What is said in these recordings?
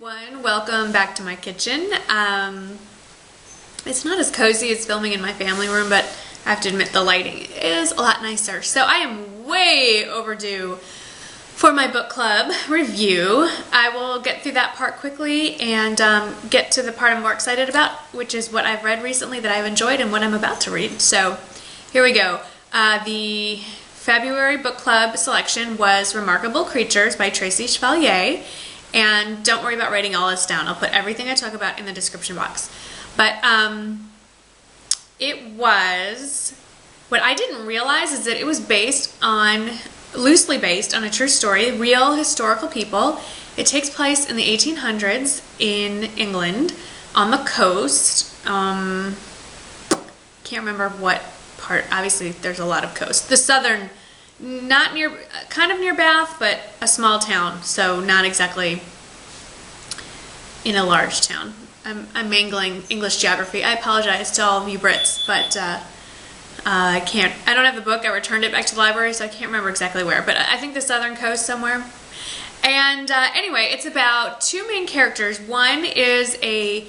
everyone, welcome back to my kitchen. It's not as cozy as filming in my family room, but I have to admit the lighting is a lot nicer. So I am way overdue for my book club review. I will get through that part quickly and get to the part I'm more excited about, which is what I've read recently that I've enjoyed and what I'm about to read. So here we go. The February book club selection was Remarkable Creatures by Tracy Chevalier. And don't worry about writing all this down. I'll put everything I talk about in the description box. But it was, what I didn't realize is that it was loosely based on a true story, real historical people. It takes place in the 1800s in England, on the coast. Can't remember what part. Obviously, there's a lot of coast. The southern, not near, kind of near Bath, but a small town, so not exactly in a large town. I'm mangling English geography. I apologize to all of you Brits, but I don't have the book. I returned it back to the library, so I can't remember exactly where, but I think the southern coast somewhere. And anyway, it's about two main characters. One is a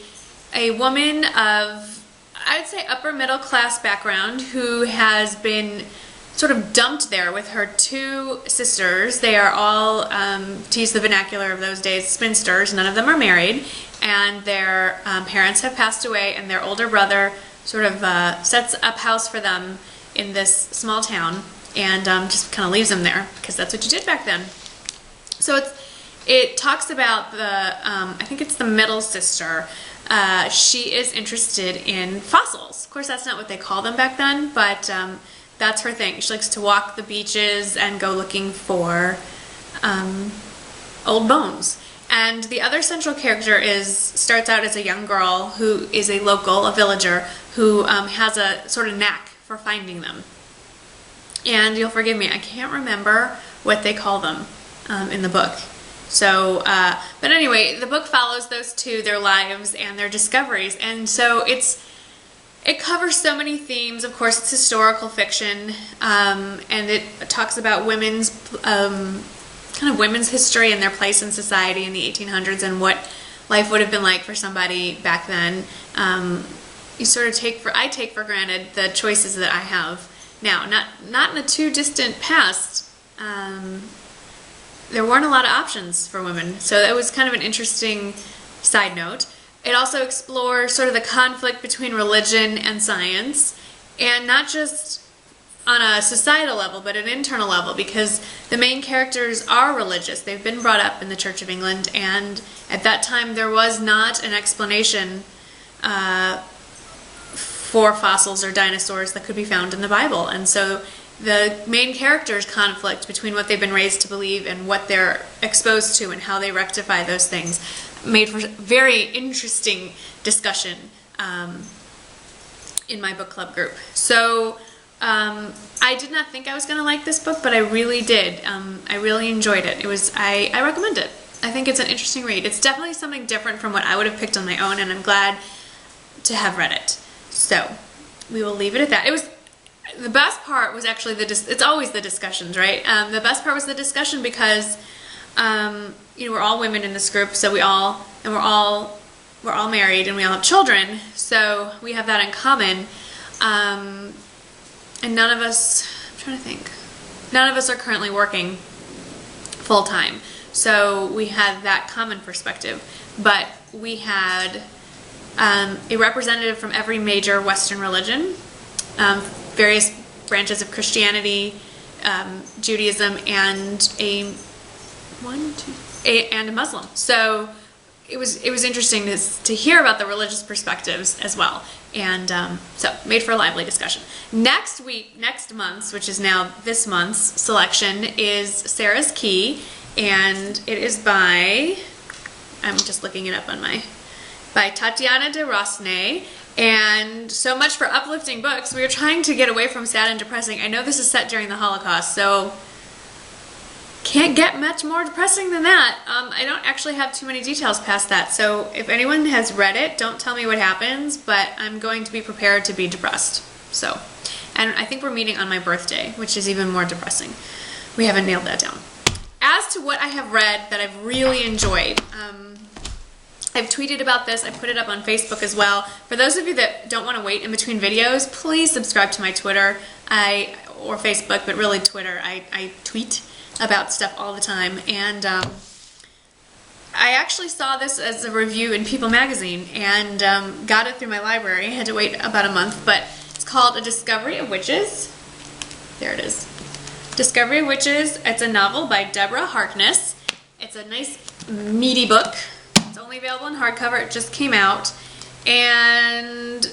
woman of, I'd say, upper middle class background who has been sort of dumped there with her two sisters. They are all, to use the vernacular of those days, spinsters. None of them are married, and their parents have passed away, and their older brother sort of sets up house for them in this small town and just kind of leaves them there because that's what you did back then. So it talks about the, I think it's the middle sister. She is interested in fossils. Of course, that's not what they call them back then, but that's her thing. She likes to walk the beaches and go looking for old bones. And the other central character starts out as a young girl who is a local, a villager, who has a sort of knack for finding them. And you'll forgive me, I can't remember what they call them in the book. So, but anyway, the book follows those two, their lives and their discoveries. And so it covers so many themes. Of course, it's historical fiction, and it talks about women's history and their place in society in the 1800s and what life would have been like for somebody back then. You sort of I take for granted the choices that I have now. Not in a too distant past. There weren't a lot of options for women, so that was kind of an interesting side note. It also explores sort of the conflict between religion and science, and not just on a societal level, but an internal level, because the main characters are religious. They've been brought up in the Church of England, and at that time there was not an explanation for fossils or dinosaurs that could be found in the Bible. And so the main characters' conflict between what they've been raised to believe and what they're exposed to and how they rectify those things made for very interesting discussion in my book club group. So I did not think I was going to like this book, but I really did. I really enjoyed it. I recommend it. I think it's an interesting read. It's definitely something different from what I would have picked on my own, and I'm glad to have read it. So we will leave it at that. The best part was actually it's always the discussions, right? The best part was the discussion because we're all women in this group, so we're all married and we all have children, so we have that in common. And none of us, I'm trying to think, none of us are currently working full-time. So we had that common perspective. But we had a representative from every major Western religion, various branches of Christianity, Judaism, and a Muslim. So it was interesting to hear about the religious perspectives as well. And so made for a lively discussion. Next month's, which is now this month's selection, is Sarah's Key, and it is by, I'm just looking it up on by Tatiana de Rosnay. And so much for uplifting books. We were trying to get away from sad and depressing. I know this is set during the Holocaust, so can't get much more depressing than that. I don't actually have too many details past that, so if anyone has read it, don't tell me what happens, but I'm going to be prepared to be depressed. So, and I think we're meeting on my birthday, which is even more depressing. We haven't nailed that down. As to what I have read that I've really enjoyed, I've tweeted about this. I put it up on Facebook as well. For those of you that don't want to wait in between videos, please subscribe to my Twitter or Facebook, but really Twitter. I tweet about stuff all the time. And I actually saw this as a review in People magazine and got it through my library. I had to wait about a month, but it's called A Discovery of Witches. There it is. Discovery of Witches. It's a novel by Deborah Harkness. It's a nice, meaty book. It's only available in hardcover. It just came out. And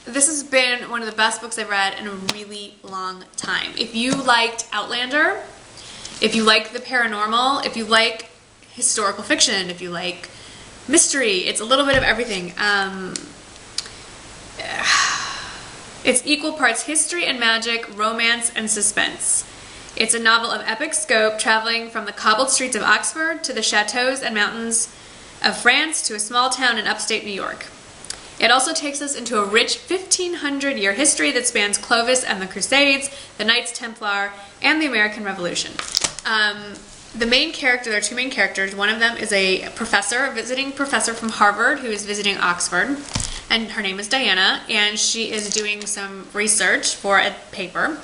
this has been one of the best books I've read in a really long time. If you liked Outlander, if you like the paranormal, if you like historical fiction, if you like mystery, it's a little bit of everything. It's equal parts history and magic, romance and suspense. It's a novel of epic scope, traveling from the cobbled streets of Oxford to the chateaus and mountains of France to a small town in upstate New York. It also takes us into a rich 1500-year history that spans Clovis and the Crusades, the Knights Templar, and the American Revolution. The main character, there are two main characters. One of them is a professor, a visiting professor from Harvard who is visiting Oxford, and her name is Diana, and she is doing some research for a paper.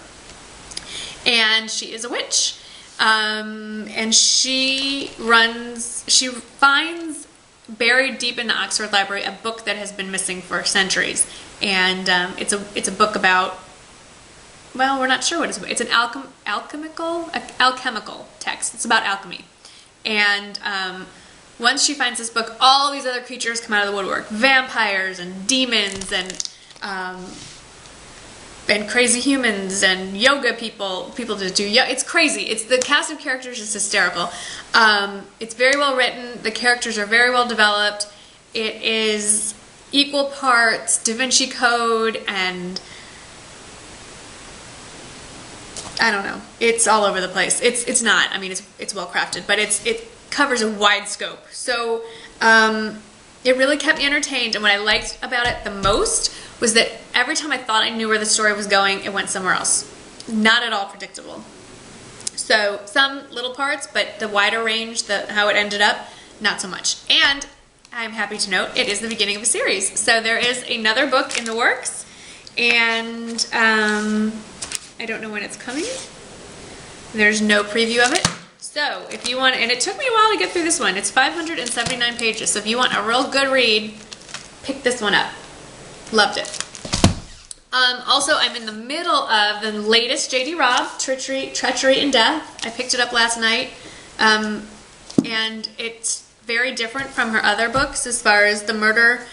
And she is a witch, and she finds buried deep in the Oxford Library a book that has been missing for centuries, and it's a book about, well, we're not sure what it's about. It's an alchemical text. It's about alchemy, and once she finds this book, all these other creatures come out of the woodwork: vampires and demons and crazy humans and yoga people that do yoga. It's crazy. It's the cast of characters is hysterical. It's very well written. The characters are very well developed. It is equal parts Da Vinci Code and I don't know. It's all over the place. It's not. I mean, it's well crafted, but it covers a wide scope. So it really kept me entertained. And what I liked about it the most was that every time I thought I knew where the story was going, it went somewhere else. Not at all predictable. So some little parts, but the wider range, how it ended up, not so much. And I'm happy to note it is the beginning of a series. So there is another book in the works, and I don't know when it's coming. There's no preview of it. So if you want, and it took me a while to get through this one. It's 579 pages. So if you want a real good read, pick this one up. Loved it. Also, I'm in the middle of the latest J.D. Robb, Treachery and Death. I picked it up last night, and it's very different from her other books as far as the murder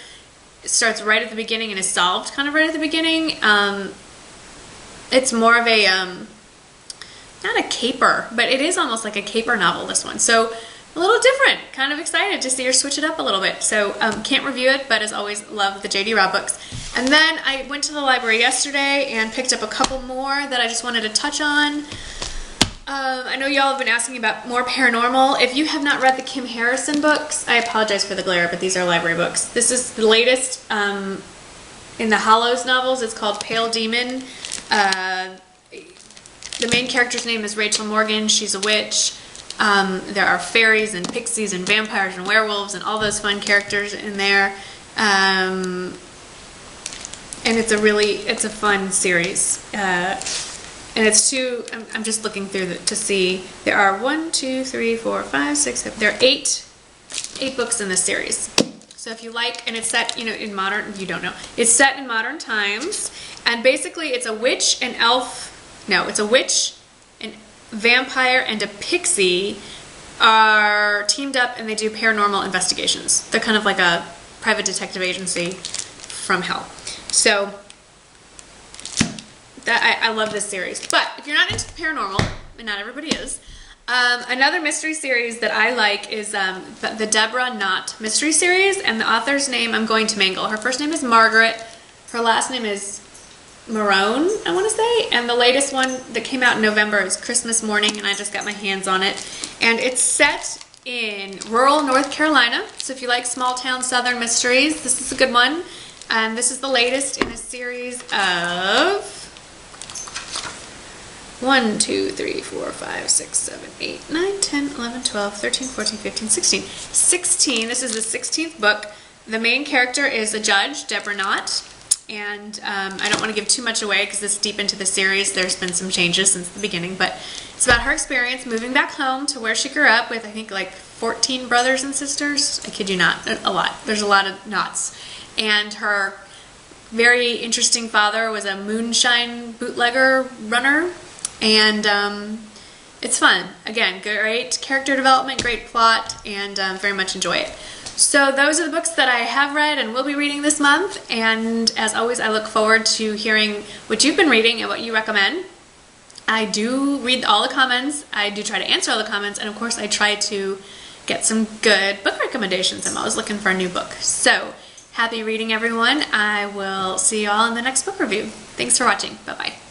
starts right at the beginning and is solved kind of right at the beginning. It's more of a, not a caper, but it is almost like a caper novel, this one. So a little different. Kind of excited to see her switch it up a little bit. So can't review it, but as always, love the J.D. Robb books. And then I went to the library yesterday and picked up a couple more that I just wanted to touch on. I know y'all have been asking about more paranormal. If you have not read the Kim Harrison books, I apologize for the glare, but these are library books. This is the latest in the Hollows novels. It's called Pale Demon. The main character's name is Rachel Morgan. She's a witch. There are fairies and pixies and vampires and werewolves and all those fun characters in there. And it's a fun series. And it's I'm just looking through to see, there are 1, 2, 3, 4, 5, 6, 7, there are 8 books in this series. So if you like, and it's set, in modern, you don't know, it's set in modern times, and basically it's a witch, an elf, no, it's a witch, an vampire, and a pixie are teamed up and they do paranormal investigations. They're kind of like a private detective agency from hell. So I love this series. But if you're not into paranormal, and not everybody is, another mystery series that I like is the Deborah Knott mystery series, and the author's name I'm going to mangle. Her first name is Margaret. Her last name is Maron, I want to say. And the latest one that came out in November is Christmas Morning, and I just got my hands on it. And it's set in rural North Carolina. So if you like small town southern mysteries, this is a good one. And this is the latest in a series of 1, 2, 3, 4, 5, 6, 7, 8, 9, 10, 11, 12, 13, 14, 15, 16. 16, this is the 16th book. The main character is a judge, Deborah Knott, and I don't want to give too much away because this is deep into the series. There's been some changes since the beginning, but it's about her experience moving back home to where she grew up with, I think, like 14 brothers and sisters. I kid you not, a lot. There's a lot of knots. And her very interesting father was a moonshine bootlegger runner, and it's fun. Again, great character development, great plot, and very much enjoy it. So those are the books that I have read and will be reading this month, and as always, I look forward to hearing what you've been reading and what you recommend. I do read all the comments, I do try to answer all the comments, and of course I try to get some good book recommendations. I'm always looking for a new book. So, happy reading everyone. I will see you all in the next book review. Thanks for watching. Bye-bye.